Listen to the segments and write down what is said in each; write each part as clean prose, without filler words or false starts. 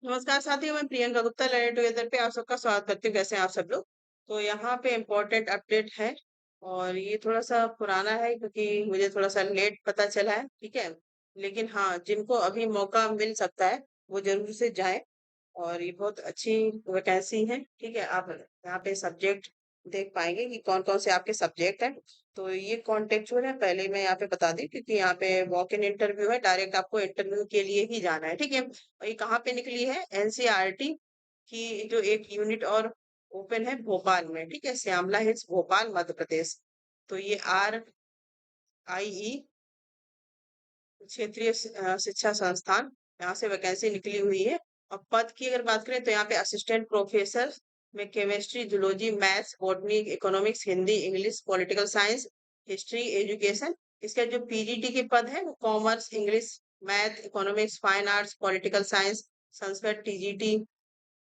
नमस्कार साथियों, मैं प्रियंका गुप्ता लर्निंग टुगेदर पे आप सबका स्वागत करती हूँ। कैसे हैं आप सब लोग? तो यहाँ पे इम्पोर्टेंट अपडेट है और ये थोड़ा सा पुराना है क्योंकि मुझे थोड़ा सा लेट पता चला है, ठीक है। लेकिन हाँ, जिनको अभी मौका मिल सकता है वो जरूर से जाएं। और ये बहुत अच्छी वैकेंसी है, ठीक है। आप यहाँ पे सब्जेक्ट देख पाएंगे कि कौन कौन से आपके सब्जेक्ट हैं। तो ये कॉन्टेक्चुअल है, पहले मैं यहाँ पे बता दी क्योंकि यहाँ पे वॉक इन इंटरव्यू है, डायरेक्ट आपको इंटरव्यू के लिए ही जाना है, ठीक है। और ये कहाँ पे निकली है? एनसीईआरटी की जो एक यूनिट और ओपन है भोपाल में, ठीक है। श्यामला हिल्स भोपाल मध्य प्रदेश। तो ये RIE क्षेत्रीय शिक्षा संस्थान, यहाँ से वैकेंसी निकली हुई है। और पद की अगर बात करें तो यहाँ पे असिस्टेंट प्रोफेसर में chemistry, zoology, maths, botany, economics, Hindi, English, political science, history, education. इसका जो पीजीटी के पद है वो commerce, English, math, economics, fine arts, political science, Sanskrit, TGT,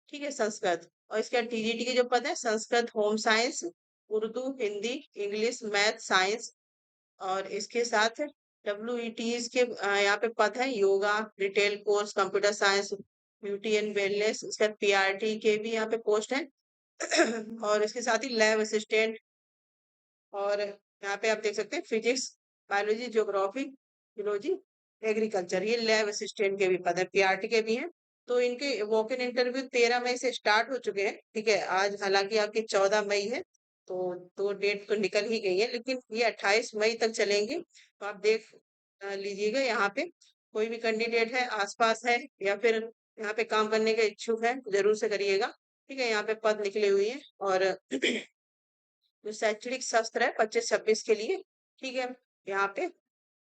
ठीक है, संस्कृत। और इसका टीजीटी के जो पद है Sanskrit, home science, Urdu, Hindi, English, math, science. और इसके साथ WETs के यहाँ पे पद है yoga, retail course, computer science, beauty and wellness. इसका PRT के भी यहाँ पे पोस्ट है। और इसके साथ ही लैब असिस्टेंट। और यहाँ पे आप देख सकते हैं physics, biology, geography, zoology, agriculture, ये लैब असिस्टेंट के भी पद है, PRT के भी हैं। तो इनके वॉक इन इंटरव्यू 13 मई से स्टार्ट हो चुके हैं, ठीक है। आज हालांकि आपकी 14 मई है, तो 2 डेट तो निकल ही गई है, लेकिन ये 28 मई तक चलेंगे। तो आप देख लीजिएगा, यहाँ पे कोई भी कैंडिडेट है, आसपास है या फिर यहाँ पे काम करने के इच्छुक है, जरूर से करिएगा, ठीक है। यहाँ पे पद निकले हुए हैं। और जो शैक्षणिक सत्र है 25-26 के लिए, ठीक है। यहाँ पे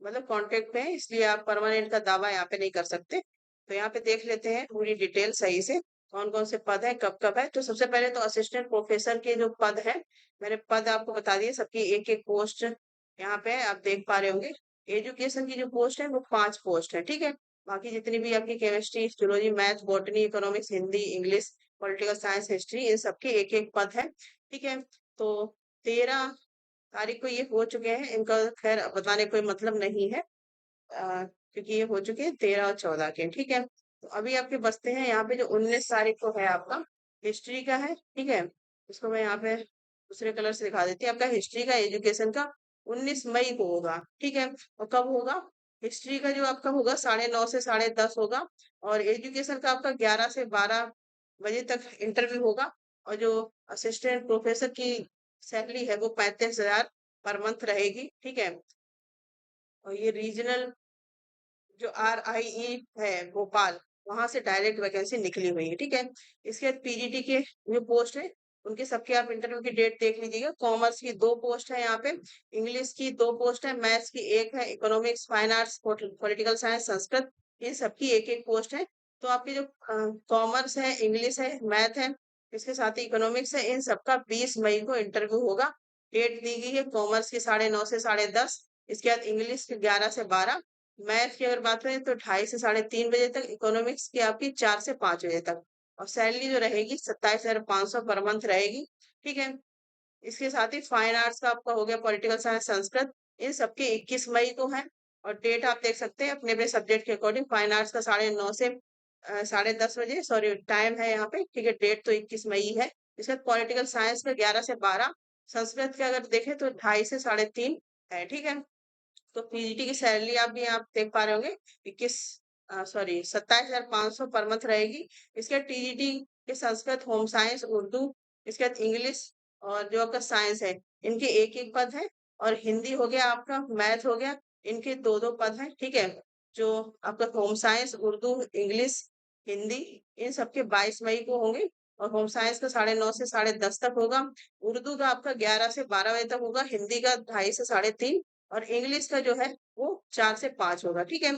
मतलब कॉन्ट्रैक्ट पे है, इसलिए आप परमानेंट का दावा यहाँ पे नहीं कर सकते। तो यहाँ पे देख लेते हैं पूरी डिटेल सही से, कौन कौन से पद है, कब कब है। तो सबसे पहले तो असिस्टेंट प्रोफेसर के जो पद है, मैंने पद आपको बता दिए, सबकी एक एक पोस्ट यहाँ पे है, आप देख पा रहे होंगे। एजुकेशन की जो पोस्ट है वो 5 पोस्ट है, ठीक है। बाकी जितनी भी आपकी chemistry, zoology, math, botany, economics, Hindi, English, political science, history, इन सबके एक एक पद है, ठीक है। तो 13 तारीख को ये हो चुके हैं, इनका खैर बताने कोई मतलब नहीं है, क्योंकि ये हो चुके हैं 13 और 14 के, ठीक है। तो अभी आपके बचते हैं यहाँ पे जो 19 तारीख को है आपका हिस्ट्री का है, ठीक है। इसको मैं यहाँ पे दूसरे कलर से दिखा देती हूँ। आपका हिस्ट्री का एजुकेशन का 19 मई को होगा, ठीक है। और कब होगा? हिस्ट्री का जो आपका होगा 9:30 से 10:30 होगा। और एजुकेशन का आपका 11 से 12 बजे तक इंटरव्यू होगा। और जो असिस्टेंट प्रोफेसर की सैलरी है वो 35,000 पर मंथ रहेगी, ठीक है। और ये रीजनल जो RIE है भोपाल, वहां से डायरेक्ट वैकेंसी निकली हुई है, ठीक है। इसके बाद PGT के जो पोस्ट है उनके सबके आप इंटरव्यू की डेट देख लीजिएगा। कॉमर्स की 2 पोस्ट है यहाँ पे, इंग्लिश की 2 पोस्ट है, मैथ्स की एक है, economics, fine arts, political science, Sanskrit, इन सबकी एक एक पोस्ट है। तो आपके जो कॉमर्स है, इंग्लिश है, मैथ है, इसके साथ ही इकोनॉमिक्स है, इन सबका 20 मई को इंटरव्यू होगा। डेट दी गई है कॉमर्स की 9:30 से 10:30, इसके बाद इंग्लिश की 11 से 12, मैथ की अगर बात करें तो 2:30 से 3:30 बजे तक, इकोनॉमिक्स की आपकी 4 से 5 बजे तक। और सैलरी जो रहेगी 27,500 पर मंथ रहेगी, ठीक है। इसके साथ ही फाइन आर्ट्स का आपका हो गया, पॉलिटिकल साइंस, संस्कृत, इन सबके 21 मई को है। और डेट आप देख सकते हैं अपने अपने सब्जेक्ट के अकॉर्डिंग। फाइन आर्ट्स का 9:30 से 10:30 बजे, सॉरी टाइम है यहाँ पे, ठीक है। डेट तो 21 मई है। इसके बाद पॉलिटिकल साइंस का 11 से 12, संस्कृत का अगर देखें तो 2:30 से 3:30 है, ठीक है। तो PGT की सैलरी आप भी आप देख पा रहे होंगे, 27,500 पर मंथ रहेगी। इसके बाद TGT के संस्कृत, होम साइंस, उर्दू, इसके बाद इंग्लिश और जो आपका साइंस है, इनके एक एक पद है। और हिंदी हो गया आपका, मैथ हो गया, इनके दो दो पद हैं, ठीक है। जो आपका home science, Urdu, English, Hindi, इन सबके 22 मई को होंगे। और होम साइंस का 9:30 से 10:30 तक होगा। उर्दू का आपका 11 से 12 बजे तक होगा, हिंदी का 2:30 से 3:30, और इंग्लिश का जो है वो 4 से 5 होगा, ठीक है।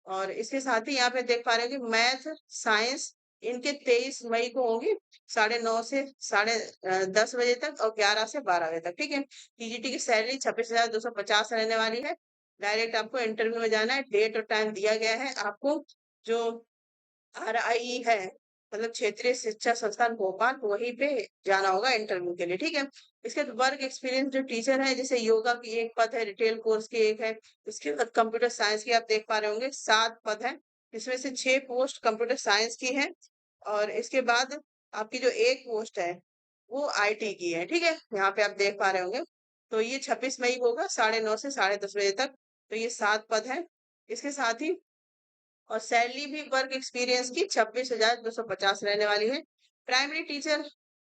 और इसके साथ ही यहाँ पे देख पा रहे हैं कि मैथ, साइंस, इनके 23 मई को होंगे, 9:30 से 10:30 बजे तक और 11 से 12 बजे तक, ठीक है। TGT की सैलरी 26,250 रहने वाली है। डायरेक्ट आपको इंटरव्यू में जाना है, डेट और टाइम दिया गया है आपको। जो RIE है मतलब क्षेत्रीय शिक्षा संस्थान भोपाल, वहीं पे जाना होगा इंटरव्यू के लिए, ठीक है। इसके बाद वर्क एक्सपीरियंस जो टीचर है, जैसे योगा की एक पद है, रिटेल कोर्स की एक है, इसके बाद कंप्यूटर साइंस की आप देख पा रहे होंगे 7 पद है, इसमें से 6 पोस्ट कंप्यूटर साइंस की है और इसके बाद आपकी जो एक पोस्ट है वो आईटी की है, ठीक है? यहाँ पे आप देख पा रहे होंगे। तो ये 26 मई को होगा 9:30 से 10:30 बजे तक। तो ये 7 पद हैं। इसके साथ ही और सैलरी भी वर्क एक्सपीरियंस की 26,250 रहने वाली है। प्राइमरी टीचर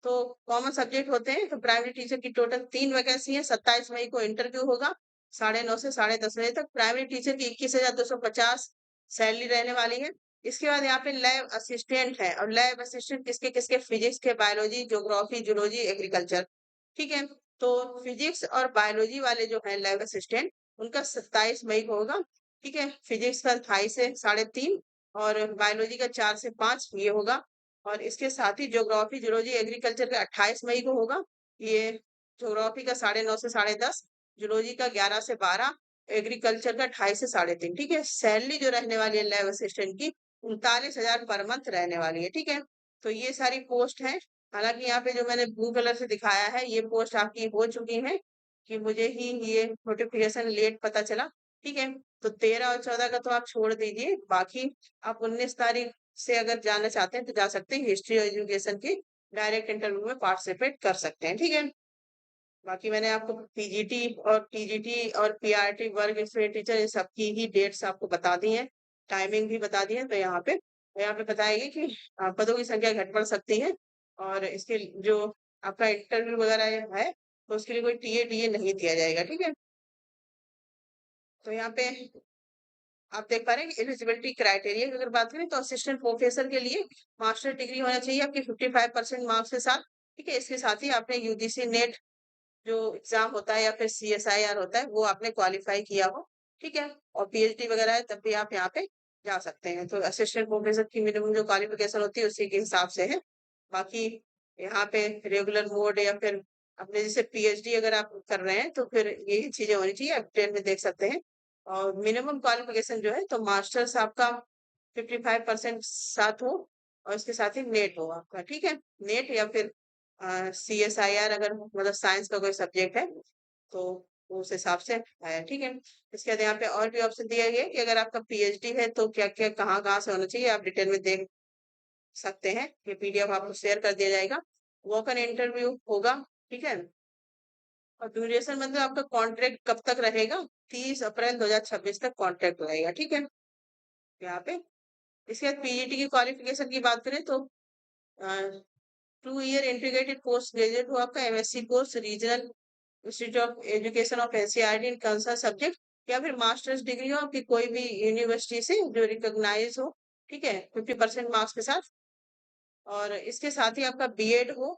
तो कॉमन सब्जेक्ट होते हैं, तो प्राइमरी टीचर की टोटल 3 वैकेंसी है। 27 मई को इंटरव्यू होगा 9:30 से 10:30 बजे तक। प्राइमरी टीचर की 21,250 सैलरी रहने वाली है। इसके बाद यहाँ पे लैब असिस्टेंट है और लैब असिस्टेंट किसके किसके, फिजिक्स के, बायोलॉजी, ज्योग्राफी, जूलॉजी, एग्रीकल्चर, ठीक है? तो फिजिक्स और बायोलॉजी वाले जो है लैब असिस्टेंट, उनका 27 मई को होगा, ठीक है? फिजिक्स का 2:30 से 3:30 और बायोलॉजी का 4 से 5 ये होगा। और इसके साथ ही ज्योग्राफी, जूलॉजी, एग्रीकल्चर का 28 मई को होगा। ये ज्योग्राफी का 9:30 से 10:30, जूलॉजी का 11 से 12, एग्रीकल्चर का 2:30 से 3:30, ठीक है? सैलरी जो रहने वाली है लैब असिस्टेंट की 39,000 पर मंथ रहने वाली है, ठीक है? तो ये सारी पोस्ट है। हालांकि यहाँ पे जो मैंने ब्लू कलर से दिखाया है ये पोस्ट आपकी हो चुकी है, कि मुझे ही ये नोटिफिकेशन लेट पता चला, ठीक है? तो 13 और 14 का तो आप छोड़ दीजिए, बाकी आप 19 तारीख से अगर जाना चाहते हैं तो जा सकते हैं। हिस्ट्री और एजुकेशन की डायरेक्ट इंटरव्यू में पार्टिसिपेट कर सकते हैं, ठीक है? बाकी मैंने आपको पीजीटी और टीजीटी और पीआरटी वर्ग एक्सपीरियंस टीचर इन सबकी ही डेट्स आपको बता दी हैं, टाइमिंग भी बता दी है। तो यहाँ पे बताएगी कि पदों की संख्या घट बढ़ सकती है और इसके जो आपका इंटरव्यू वगैरह है तो उसके लिए कोई टीए टीए नहीं दिया जाएगा, ठीक है? तो यहाँ पे आप देख पा रहे हैं कि एलिजिबिलिटी क्राइटेरिया की अगर बात करें तो असिस्टेंट प्रोफेसर के लिए मास्टर डिग्री होना चाहिए आपकी 55% मार्क्स के साथ, ठीक है? इसके साथ ही आपने यूजीसी नेट जो एग्जाम होता है या फिर सीएसआईआर होता है वो आपने क्वालिफाई किया हो, ठीक है? और पीएचडी वगैरह है तब भी आप यहाँ पे जा सकते हैं। तो असिस्टेंट प्रोफेसर की मिनिमम जो क्वालिफिकेशन होती है उसी के हिसाब से है। बाकी यहाँ पे रेगुलर मोड या फिर अपने जैसे पीएचडी अगर आप कर रहे हैं तो फिर यही चीजें होनी चाहिए, आप डिटेल में देख सकते हैं। और मिनिमम क्वालिफिकेशन जो है तो मास्टर्स आपका 55% साथ हो और इसके साथ ही नेट हो आपका, ठीक है? नेट या फिर सीएसआईआर अगर मतलब साइंस का कोई सब्जेक्ट है तो उस हिसाब से है, ठीक है? इसके बाद यहाँ पे और भी ऑप्शन दिया गया है कि अगर आपका पीएचडी है तो क्या क्या कहाँ कहाँ से होना चाहिए, आप डिटेल में देख सकते हैं। ये पीडीएफ आपको शेयर कर दिया जाएगा। वॉक इन इंटरव्यू होगा, ठीक है? और ड्यूरेशन मतलब आपका कॉन्ट्रैक्ट कब तक रहेगा? 30 अप्रैल 2026 तक कॉन्ट्रैक्ट रहेगा, ठीक है? यहाँ पे इसके बाद पीजीटी की क्वालिफिकेशन की बात करें तो 2 ईयर इंटीग्रेटेड पोस्ट ग्रेजुएट हो आपका, MSc course regional institute of education of NCERT in concern subject, या फिर मास्टर्स डिग्री हो आपकी कोई भी यूनिवर्सिटी से जो रिकॉग्नाइज हो, ठीक है? 50% मार्क्स के साथ। और इसके साथ ही आपका बीएड हो।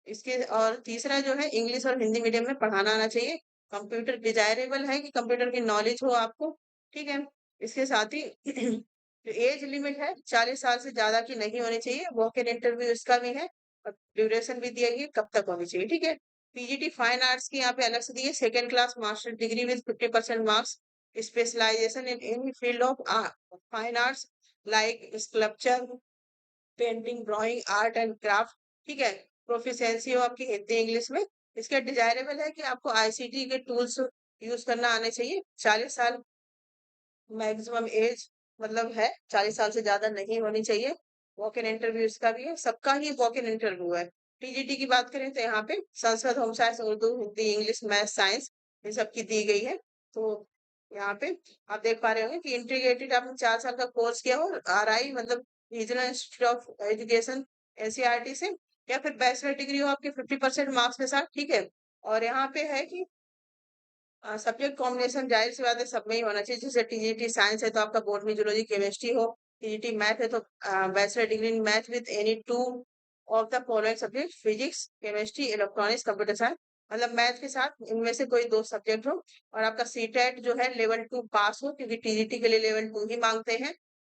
इसके और तीसरा जो है इंग्लिश और हिंदी मीडियम में पढ़ाना आना चाहिए। कंप्यूटर डिजायरेबल है कि कंप्यूटर की नॉलेज हो आपको, ठीक है? इसके साथ ही जो एज लिमिट है 40 साल से ज्यादा की नहीं होनी चाहिए। वॉक इन इंटरव्यू इसका भी है और ड्यूरेशन भी दिया गया है, कब तक होनी चाहिए, ठीक है? पीजीटी फाइन आर्ट्स की यहाँ पे अलग से दी है, second class master degree with 50% marks, specialization in any field of fine arts like sculpture, painting, drawing, art and craft, ठीक है? प्रोफिशिएंसी हो आपकी हिंदी इंग्लिश में। इसका डिजायरेबल है कि आपको आईसीटी के टूल्स यूज करना आने चाहिए। 40 साल मैक्सिमम एज मतलब है, 40 साल से ज्यादा नहीं होनी चाहिए। वॉक इन इंटरव्यू इसका भी है, सबका ही वॉक इन इंटरव्यू है। टीजीटी की बात करें तो यहाँ पे Sanskrit, home science, Urdu, Hindi, English, math, science इन सब की दी गई है। तो यहाँ पे आप देख पा रहे होंगे कि इंटीग्रेटेड आपने 4 साल का कोर्स किया हो आरआई मतलब regional institute of education NCERT से, या फिर बैचलर डिग्री हो आपके 50% मार्क्स के साथ, ठीक है? और यहाँ पे है कि सब्जेक्ट कॉम्बिनेशन जाहिर सी बात है सब में ही होना चाहिए। जैसे टीजीटी साइंस है तो आपका बॉटनी, जूलॉजी, केमिस्ट्री हो। टीजीटी मैथ है तो bachelor degree in math with any two of the following subject, physics, chemistry, electronics, computer science, मतलब मैथ के साथ इनमें से कोई 2 सब्जेक्ट हो। और आपका सीटेट जो है लेवल 2 पास हो, क्योंकि टीजीटी के लिए लेवल 2 ही मांगते हैं।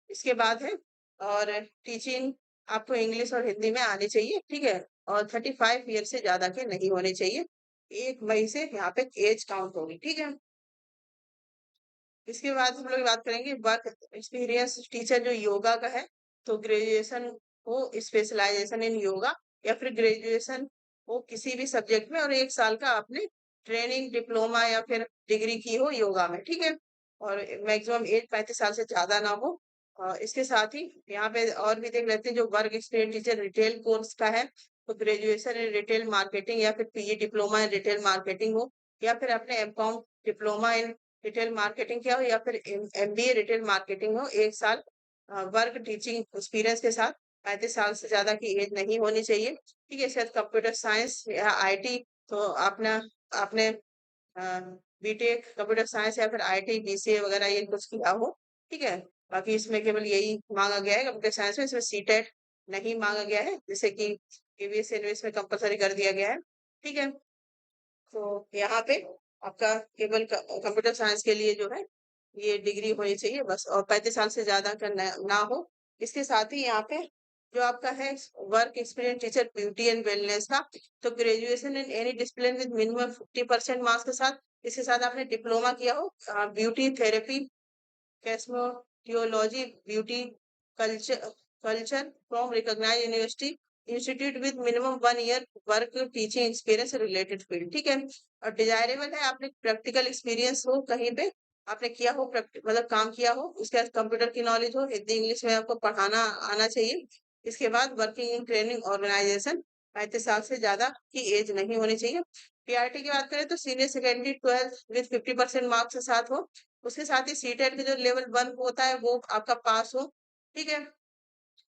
इसके बाद है और टीचिंग आपको इंग्लिश और हिंदी में आनी चाहिए, ठीक है? और 35 ईयर से ज्यादा के नहीं होने चाहिए। 1 मई से यहाँ पे एज काउंट होगी, ठीक है? इसके बाद हम लोग बात करेंगे वर्क एक्सपीरियंस टीचर जो योगा का है, तो ग्रेजुएशन हो, स्पेशलाइजेशन इन योगा, या फिर ग्रेजुएशन हो किसी भी सब्जेक्ट में और 1 साल का आपने ट्रेनिंग, डिप्लोमा या फिर डिग्री की हो योगा में, ठीक है? और मैक्सिमम एज 35 साल से ज्यादा ना हो। इसके साथ ही यहाँ पे और भी देख लेते हैं जो work experience teacher retail course का है, तो ग्रेजुएशन इन रिटेल मार्केटिंग या फिर PG diploma in retail marketing हो, या फिर आपने MCom diploma in retail marketing किया हो, या फिर एमबीए रिटेल मार्केटिंग हो, 1 साल वर्क टीचिंग एक्सपीरियंस के साथ 35 साल से ज्यादा की एज नहीं होनी चाहिए। ठीक है, इसके बाद कंप्यूटर साइंस या आईटी, तो आपने बीटेक कंप्यूटर साइंस या फिर आईटी बीसीए वगैरह ये कुछ किया हो। ठीक है, बाकी इसमें केवल यही मांगा गया है कंप्यूटर साइंस में, इसमें सीटेट नहीं मांगा गया है, जैसे कि केवीएस एनवीएस में कंपलसरी कर दिया गया है। ठीक है, तो यहाँ पे आपका केवल कंप्यूटर साइंस के लिए जो है ये डिग्री होनी चाहिए बस, और 35 साल से ज्यादा का ना हो। इसके साथ ही यहाँ पे जो आपका है work experience teacher beauty and wellness का, तो graduation in any discipline with minimum 50% marks के साथ, इसके साथ आपने डिप्लोमा किया हो beauty therapy, cosmetology, beauty, culture, culture from recognized university, institute with minimum 1 year work teaching experience related field। ठीक है, और डिजायरेबल है आपने प्रैक्टिकल एक्सपीरियंस हो कहीं पे, आपने किया हो मतलब काम किया हो, उसके बाद कंप्यूटर की नॉलेज हो, हिंदी इंग्लिश में आपको पढ़ाना आना चाहिए। इसके बाद वर्किंग इन ट्रेनिंग ऑर्गेनाइजेशन, 35 साल से ज्यादा की एज नहीं होनी चाहिए। पीआरटी की बात करें तो सीनियर सेकेंडरी 12 विद 50% मार्क्स के साथ हो, उसके साथ ही सीटेट के जो लेवल 1 होता है वो आपका पास हो। ठीक है,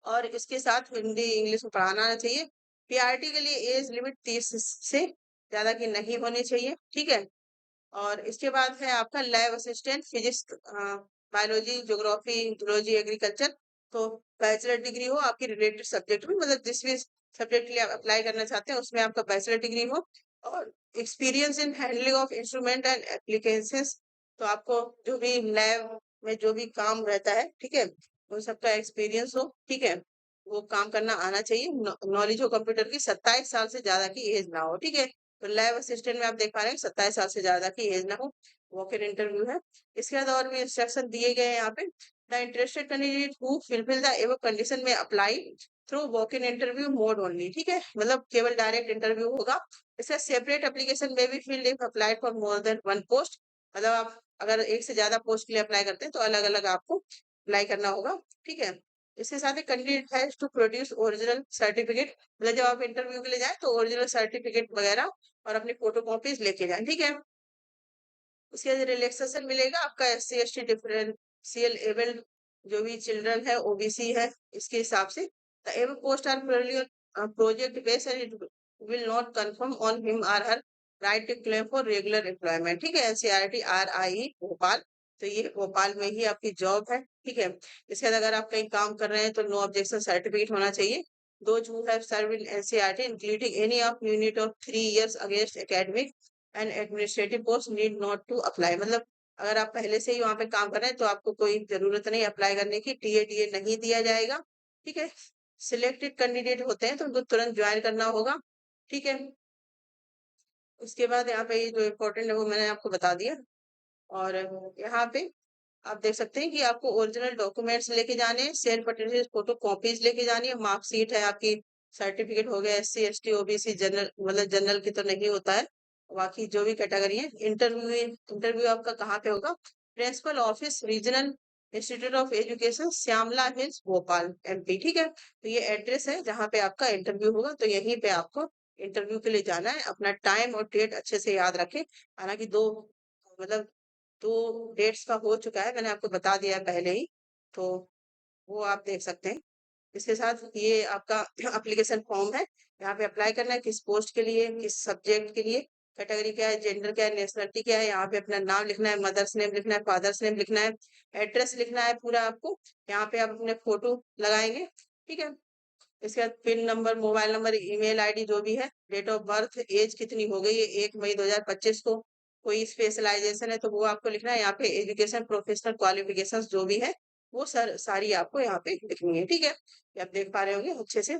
और इसके साथ हिंदी इंग्लिश में पढ़ाना आना चाहिए। पीआरटी के लिए एज लिमिट 30 से ज्यादा की नहीं होनी चाहिए। ठीक है, और इसके बाद है आपका lab assistant physics, biology, geography, zoology, agriculture, तो बैचलर डिग्री हो आपकी रिलेटेड सब्जेक्ट में, मतलब जिस भी सब्जेक्ट के लिए आप अप्लाई करना चाहते हैं उसमें आपका बैचलर डिग्री हो, और experience in handling of instrument and applications, तो आपको जो भी लैब में जो भी काम रहता है, ठीक है, उन सबका एक्सपीरियंस हो। ठीक है, वो काम करना आना चाहिए, नॉलेज हो कंप्यूटर की, 27 साल से ज्यादा की एज ना हो। ठीक है, तो लैब असिस्टेंट में आप देख पा रहे हैं 27 साल से ज्यादा की एज ना हो, वॉक इन इंटरव्यू है। इसके बाद और भी इंस्ट्रक्शन दिए गए हैं यहाँ पे, the interested candidate who fulfil the above condition may apply through walk in interview mode only. ठीक है, मतलब केवल डायरेक्ट इंटरव्यू होगा। इसका सेपरेट एप्लीकेशन में भी field if apply for more than 1 post, मतलब आप अगर एक से ज्यादा पोस्ट के लिए अप्लाई करते हैं तो अलग अलग आपको अप्लाई करना होगा। ठीक है, इसके साथ ही candidate has to produce original certificate, मतलब जब आप इंटरव्यू के लिए जाए तो ओरिजिनल सर्टिफिकेट वगैरह और अपनी फोटो कॉपीज लेके जाएं। ठीक है, उसके बाद रिलैक्सेशन मिलेगा आपका एससी एसटी डिफरेंशियल एबल्ड जो भी चिल्ड्रन है ओबीसी है इसके हिसाब से, the above post are project based and it will not confirm on him or her right to claim for regular employment. ठीक है, एनसीईआरटी आरआई भोपाल, तो ये भोपाल में ही आपकी जॉब है। ठीक है, इसके बाद अगर आप कहीं काम कर रहे हैं तो नो ऑब्जेक्शन सर्टिफिकेट होना चाहिए। Those who have served in NCERT, including any of unit of 3 years against academic and administrative post, need not to apply। मतलब अगर आप पहले से ही वहां पे काम कर रहे हैं तो आपको कोई जरूरत नहीं अप्लाई करने की, टीए नहीं दिया जाएगा। ठीक है, सिलेक्टेड कैंडिडेट होते हैं तो उनको तुरंत ज्वाइन करना होगा। ठीक है, उसके बाद यहाँ पे ये जो इम्पोर्टेंट है वो मैंने आपको बता दिया, और यहाँ पे आप देख सकते हैं कि आपको ओरिजिनल डॉक्यूमेंट्स लेके जाने हैं, सेल्फ अटेस्टेड फोटो कॉपीज लेके जानी है, मार्कशीट है आपकी, सर्टिफिकेट हो गया, एससी एसटी ओबीसी जनरल, मतलब जनरल की तो नहीं होता है, बाकी जो भी कैटेगरी है। इंटरव्यू आपका कहाँ पे होगा, principal office regional institute of education Shyamla Hills Bhopal MP. ठीक है, तो ये एड्रेस है जहाँ पे आपका इंटरव्यू होगा, तो यहीं पे आपको इंटरव्यू के लिए जाना है। अपना टाइम और डेट अच्छे से याद रखें, हालांकि दो मतलब 2 डेट्स का हो चुका है, मैंने आपको बता दिया है पहले ही, तो वो आप देख सकते हैं। इसके साथ ये आपका एप्लीकेशन फॉर्म है, यहाँ पे अप्लाई करना है, किस पोस्ट के लिए, किस सब्जेक्ट के लिए, कैटेगरी क्या है, जेंडर क्या है, नेशनलिटी क्या है, यहाँ पे अपना नाम लिखना है, मदर्स नेम लिखना है, फादर्स नेम लिखना है, एड्रेस लिखना है पूरा आपको, यहाँ पे आप अपने फोटो लगाएंगे। ठीक है, इसके बाद pin number, mobile number, email ID जो भी है, डेट ऑफ बर्थ, एज कितनी हो गई है 1 मई 2025 को, कोई स्पेशलाइजेशन है तो वो आपको लिखना है, यहाँ पे एजुकेशन प्रोफेशनल क्वालिफिकेशंस जो भी है वो सारी आपको यहाँ पे लिखनी है। ठीक है, ये आप देख पा रहे होंगे अच्छे से।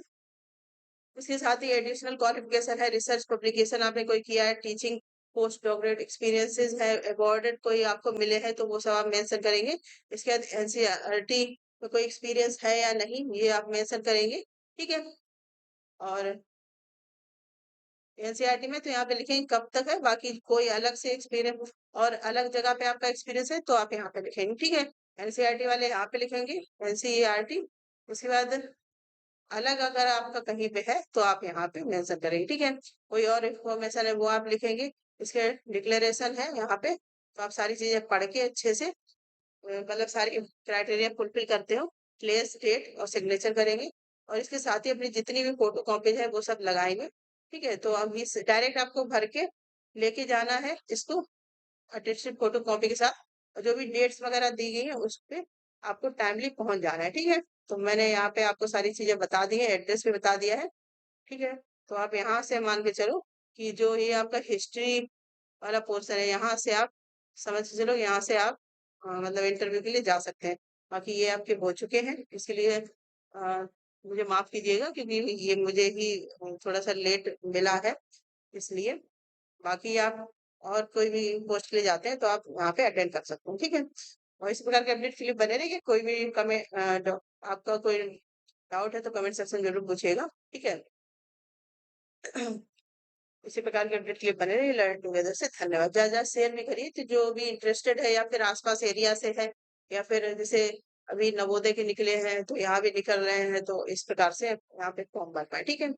उसके साथ ही एडिशनल क्वालिफिकेशन है, रिसर्च पब्लिकेशन आपने कोई किया है, टीचिंग पोस्ट डॉक्टरेट एक्सपीरियंसेस है, अवॉर्डेड कोई आपको मिले हैं तो वो सब आप मेंशन करेंगे। इसके बाद एनसीईआरटी में कोई एक्सपीरियंस है या नहीं ये आप मेंशन करेंगे। ठीक है, और एनसीईआरटी में तो यहाँ पे लिखेंगे कब तक है, बाकी कोई अलग से एक्सपीरियंस और अलग जगह पे आपका एक्सपीरियंस है तो आप यहाँ पे लिखेंगे। ठीक है, एनसीईआरटी वाले यहाँ पे लिखेंगे एनसीईआरटी। उसके बाद अलग अगर आपका कहीं पे है तो आप यहाँ पे मेंशन करेंगे, ठीक है। कोई और इंफॉर्मेशन है वो आप लिखेंगे। इसके डिक्लेरेशन है यहाँ पे, तो आप सारी चीजें पढ़ के अच्छे से मतलब सारी क्राइटेरिया फुलफिल करते हो, प्लेस डेट और सिग्नेचर करेंगे। और इसके साथ ही अपनी जितनी भी फोटो कॉपीज है वो सब लगाएंगे, ठीक है। तो अब इस डायरेक्ट आपको भर के लेके जाना है इसको अटेस्टेड फोटो कॉपी के साथ, और जो भी डेट्स वगैरह दी गई है उस पे आपको टाइमली पहुंच जाना है, ठीक है। तो मैंने यहाँ पे आपको सारी चीजें बता दी है, एड्रेस भी बता दिया है, ठीक है। तो आप यहाँ से मान के चलो कि जो ये आपका हिस्ट्री वाला पोर्शन है यहाँ से आप समझ के चलो, यहाँ से आप मतलब इंटरव्यू के लिए जा सकते हैं। बाकी ये आपके हो चुके हैं, इसके लिए मुझे माफ कीजिएगा क्योंकि ये मुझे ही थोड़ा सा लेट मिला है, इसलिए। बाकी आप और कोई भी पोस्ट के लिए जाते हैं तो आप वहाँ पे अटेंड कर सकते हैं, ठीक है। और इस प्रकार के अपडेट के लिए बने रहिए। कोई भी कमेंट आपका कोई डाउट है तो कमेंट सेक्शन जरूर पूछिएगा, ठीक है। इसी प्रकार के अपडेट के लिए बने रहिए लर्न टुगेदर से। धन्यवाद। ज्यादा ज्यादा शेयर भी करिए तो जो भी इंटरेस्टेड है या फिर आसपास एरिया से है, या फिर जैसे अभी नवोदय के निकले हैं तो यहाँ भी निकल रहे हैं, तो इस प्रकार से यहाँ पे फॉर्म भर पाए, ठीक है।